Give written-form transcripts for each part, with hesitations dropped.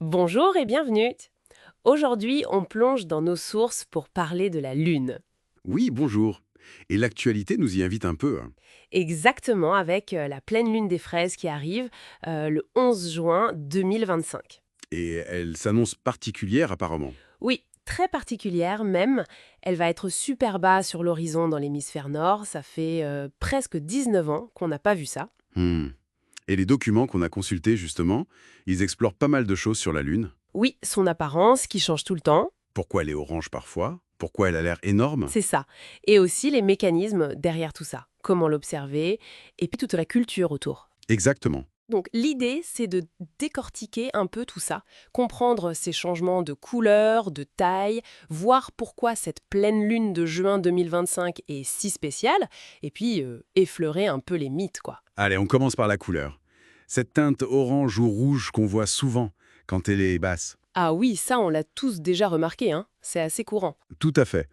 Bonjour et bienvenue. Aujourd'hui, on plonge dans nos sources pour parler de la Lune. Oui, bonjour. Et l'actualité nous y invite un peu, hein. Exactement avec la pleine Lune des fraises qui arrive le 11 juin 2025. Et elle s'annonce particulière apparemment. Oui, très particulière même. Elle va être super bas sur l'horizon dans l'hémisphère nord. Ça fait presque 19 ans qu'on n'a pas vu ça. Hmm. Et les documents qu'on a consultés justement, ils explorent pas mal de choses sur la Lune. Oui, son apparence qui change tout le temps, Pourquoi elle est orange parfois? Pourquoi elle a l'air énorme? c'est ça. Et aussi les mécanismes derrière tout ça. Comment l'observer et puis toute la culture autour. Exactement. Donc l'idée, c'est de décortiquer un peu tout ça, comprendre ces changements de couleur, de taille, voir pourquoi cette pleine lune de juin 2025 est si spéciale, et puis effleurer un peu les mythes, quoi. Allez, on commence par la couleur. Cette teinte orange ou rouge qu'on voit souvent quand elle est basse. Ah oui, ça on l'a tous déjà remarqué, hein, c'est assez courant. Tout à fait.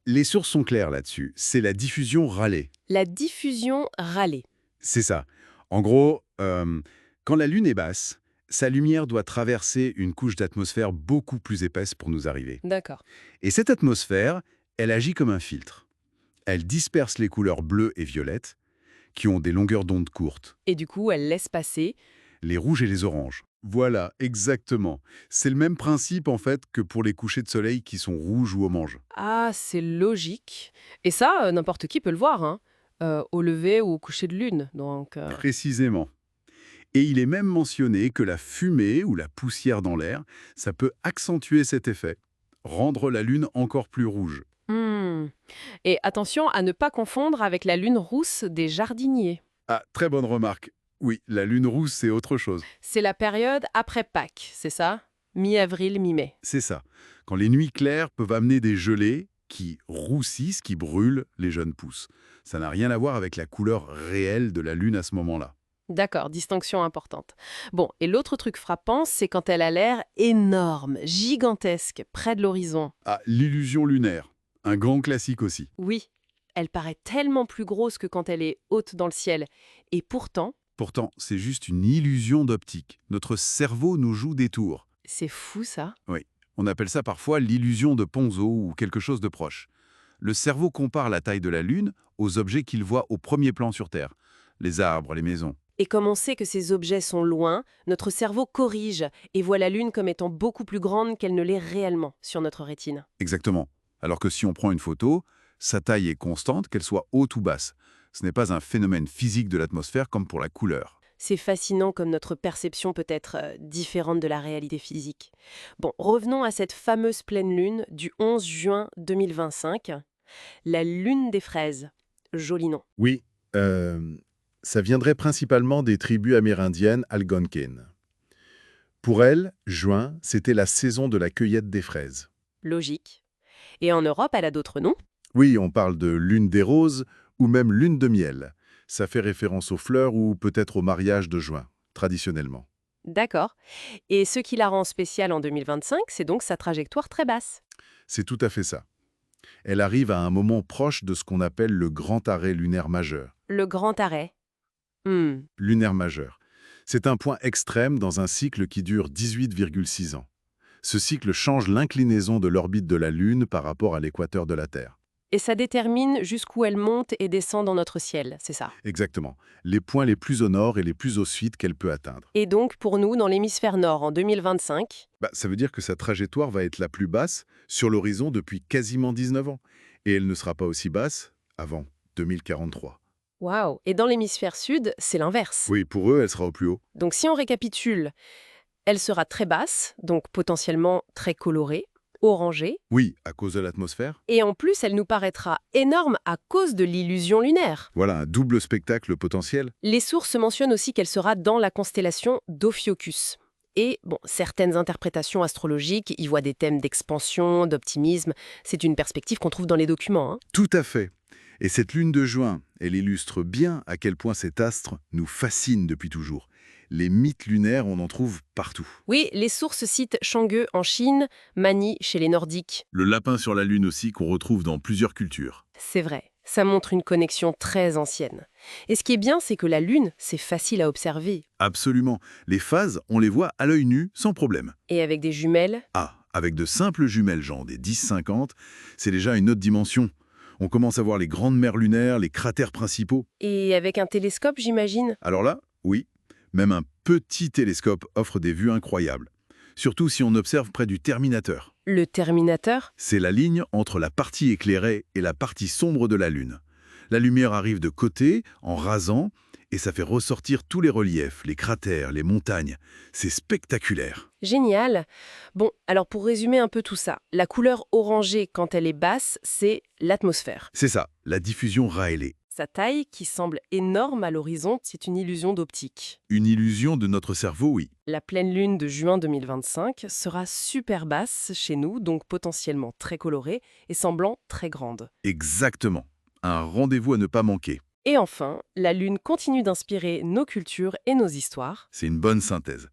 Les sources sont claires là-dessus. C'est la diffusion Rayleigh. La diffusion Rayleigh. C'est ça. En gros, quand la Lune est basse, sa lumière doit traverser une couche d'atmosphère beaucoup plus épaisse pour nous arriver. D'accord. Et cette atmosphère, elle agit comme un filtre. Elle disperse les couleurs bleues et violettes, qui ont des longueurs d'onde courtes, Et du coup, elle laisse passer. les rouges et les oranges. Voilà, exactement. C'est le même principe en fait que pour les couchers de soleil qui sont rouges ou oranges. Ah, c'est logique. Et ça, n'importe qui peut le voir, hein, au lever ou au coucher de lune. Donc, Précisément. Et il est même mentionné que la fumée ou la poussière dans l'air, ça peut accentuer cet effet, rendre la Lune encore plus rouge. hmm. Et attention à ne pas confondre avec la lune rousse des jardiniers. Ah, très bonne remarque. Oui, la Lune rousse, c'est autre chose. C'est la période après Pâques, c'est ça? Mi-avril, mi-mai. C'est ça. Quand les nuits claires peuvent amener des gelées qui roussissent, qui brûlent les jeunes pousses. Ça n'a rien à voir avec la couleur réelle de la Lune à ce moment-là. D'accord, distinction importante. Bon, et l'autre truc frappant, c'est quand elle a l'air énorme, gigantesque, près de l'horizon. Ah, l'illusion lunaire. Un grand classique aussi. Oui, elle paraît tellement plus grosse que quand elle est haute dans le ciel. Et pourtant, Pourtant, c'est juste une illusion d'optique. Notre cerveau nous joue des tours. c'est fou ça. Oui, on appelle ça parfois l'illusion de Ponzo ou quelque chose de proche. Le cerveau compare la taille de la Lune aux objets qu'il voit au premier plan sur Terre. Les arbres, les maisons. Et comme on sait que ces objets sont loin, notre cerveau corrige et voit la Lune comme étant beaucoup plus grande qu'elle ne l'est réellement sur notre rétine. Exactement. Alors que si on prend une photo, sa taille est constante, qu'elle soit haute ou basse. Ce n'est pas un phénomène physique de l'atmosphère comme pour la couleur. C'est fascinant comme notre perception peut être différente de la réalité physique. Bon, revenons à cette fameuse pleine lune du 11 juin 2025, la lune des fraises. Joli nom. Oui, ça viendrait principalement des tribus amérindiennes algonquines. Pour elles, juin, c'était la saison de la cueillette des fraises. Logique. Et en Europe, elle a d'autres noms? Oui, on parle de lune des roses ou même lune de miel. Ça fait référence aux fleurs ou peut-être au mariage de juin, traditionnellement. D'accord. Et ce qui la rend spéciale en 2025, c'est donc sa trajectoire très basse. C'est tout à fait ça. Elle arrive à un moment proche de ce qu'on appelle le grand arrêt lunaire majeur. Le grand arrêt. Hmm. Lunaire majeur. C'est un point extrême dans un cycle qui dure 18,6 ans. Ce cycle change l'inclinaison de l'orbite de la Lune par rapport à l'équateur de la Terre. Et ça détermine jusqu'où elle monte et descend dans notre ciel, c'est ça. Exactement. Les points les plus au nord et les plus au sud qu'elle peut atteindre. Et donc, pour nous, dans l'hémisphère nord, en 2025, Ça veut dire que sa trajectoire va être la plus basse sur l'horizon depuis quasiment 19 ans. Et elle ne sera pas aussi basse avant 2043. waouh. Et dans l'hémisphère sud, c'est l'inverse. Oui, pour eux, elle sera au plus haut. Donc, si on récapitule, elle sera très basse, donc potentiellement très colorée, orangée, Oui, à cause de l'atmosphère. et en plus, elle nous paraîtra énorme à cause de l'illusion lunaire. Voilà un double spectacle potentiel. Les sources mentionnent aussi qu'elle sera dans la constellation d'Ophiuchus. Et bon, certaines interprétations astrologiques y voient des thèmes d'expansion, d'optimisme. C'est une perspective qu'on trouve dans les documents, hein. Tout à fait. Et cette lune de juin, elle illustre bien à quel point cet astre nous fascine depuis toujours. Les mythes lunaires, on en trouve partout. Oui, les sources citent Chang'e en Chine, Mani chez les Nordiques. Le lapin sur la lune aussi qu'on retrouve dans plusieurs cultures. C'est vrai. Ça montre une connexion très ancienne. Et ce qui est bien, c'est que la Lune, c'est facile à observer. Absolument. Les phases, on les voit à l'œil nu, sans problème. Et avec des jumelles, Ah, avec de simples jumelles, genre des 10-50, c'est déjà une autre dimension. On commence à voir les grandes mers lunaires, les cratères principaux. et avec un télescope, j'imagine. Alors là, oui, même un petit télescope offre des vues incroyables. Surtout si on observe près du Terminateur. Le Terminateur, C'est la ligne entre la partie éclairée et la partie sombre de la Lune. La lumière arrive de côté, en rasant, et ça fait ressortir tous les reliefs, les cratères, les montagnes. C'est spectaculaire. génial. Bon, alors pour résumer un peu tout ça, la couleur orangée quand elle est basse, c'est l'atmosphère. C'est ça, la diffusion Rayleigh. Sa taille, qui semble énorme à l'horizon, c'est une illusion d'optique. Une illusion de notre cerveau, oui. La pleine lune de juin 2025 sera super basse chez nous, donc potentiellement très colorée et semblant très grande. Exactement. Un rendez-vous à ne pas manquer. Et enfin, la lune continue d'inspirer nos cultures et nos histoires. C'est une bonne synthèse.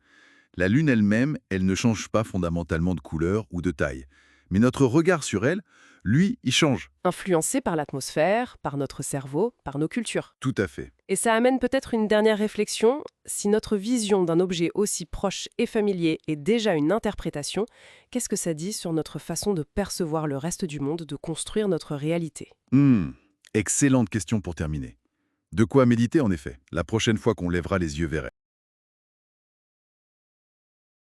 La Lune elle-même, elle ne change pas fondamentalement de couleur ou de taille. Mais notre regard sur elle, lui, il change. Influencés par l'atmosphère, par notre cerveau, par nos cultures. Tout à fait. Et ça amène peut-être une dernière réflexion. Si notre vision d'un objet aussi proche et familier est déjà une interprétation, qu'est-ce que ça dit sur notre façon de percevoir le reste du monde, de construire notre réalité? Excellente question pour terminer. De quoi méditer en effet, la prochaine fois qu'on lèvera les yeux vers elle.